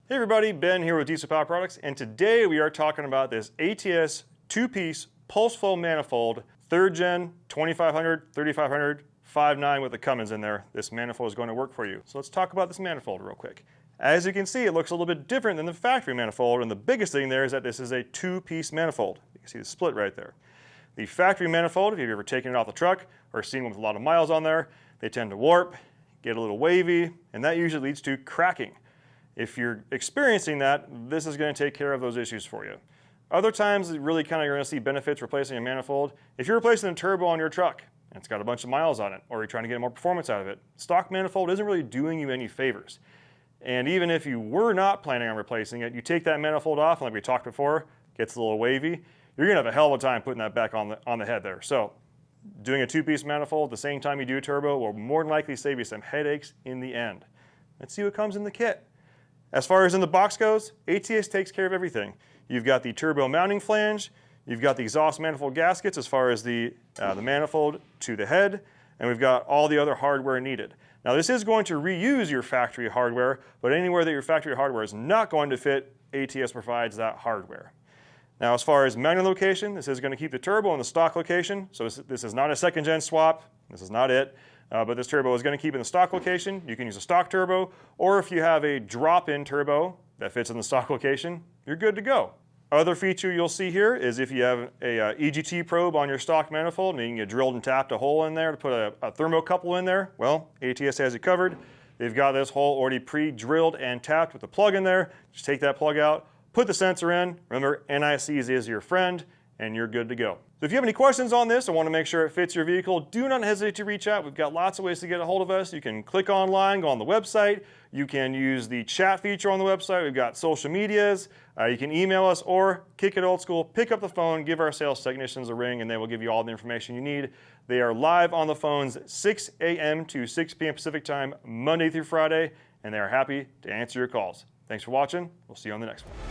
Hey everybody, Ben here with Diesel Power Products, and today we are talking about this ATS 2-piece Pulse Flow Manifold, 3rd gen, 2500, 3500, 5.9 with the Cummins in there. This manifold is going to work for you. So let's talk about this manifold real quick. As you can see, it looks a little bit different than the factory manifold, and the biggest thing there is that this is a 2-piece manifold. You can see the split right there. The factory manifold, if you've ever taken it off the truck or seen one with a lot of miles on there, they tend to warp, get a little wavy, and that usually leads to cracking. If you're experiencing that, this is going to take care of those issues for you. Other times, really kind of you're going to see benefits replacing a manifold. If you're replacing a turbo on your truck and it's got a bunch of miles on it, or you're trying to get more performance out of it, stock manifold isn't really doing you any favors. And even if you were not planning on replacing it, you take that manifold off, and like we talked before, gets a little wavy, you're going to have a hell of a time putting that back on the head there. So doing a 2-piece manifold at the same time you do a turbo will more than likely save you some headaches in the end. Let's see what comes in the kit. As far as in the box goes, ATS takes care of everything. You've got the turbo mounting flange, you've got the exhaust manifold gaskets as far as the manifold to the head, and we've got all the other hardware needed. Now this is going to reuse your factory hardware, but anywhere that your factory hardware is not going to fit, ATS provides that hardware. Now as far as mounting location, this is going to keep the turbo in the stock location, so this is not a 2nd gen swap, this is not it. But this turbo is going to keep in the stock location. You can use a stock turbo, or if you have a drop-in turbo that fits in the stock location, you're good to go. Other feature you'll see here is if you have a EGT probe on your stock manifold, meaning you drilled and tapped a hole in there to put a thermocouple in there, well, ATS has you covered. They've got this hole already pre-drilled and tapped with the plug in there. Just take that plug out, put the sensor in. Remember, NICs is your friend, and you're good to go. So if you have any questions on this or want to make sure it fits your vehicle, do not hesitate to reach out. We've got lots of ways to get a hold of us. You can click online, go on the website. You can use the chat feature on the website. We've got social medias. You can email us or kick it old school. Pick up the phone, give our sales technicians a ring, and they will give you all the information you need. They are live on the phones 6 a.m. to 6 p.m. Pacific time, Monday through Friday, and they are happy to answer your calls. Thanks for watching. We'll see you on the next one.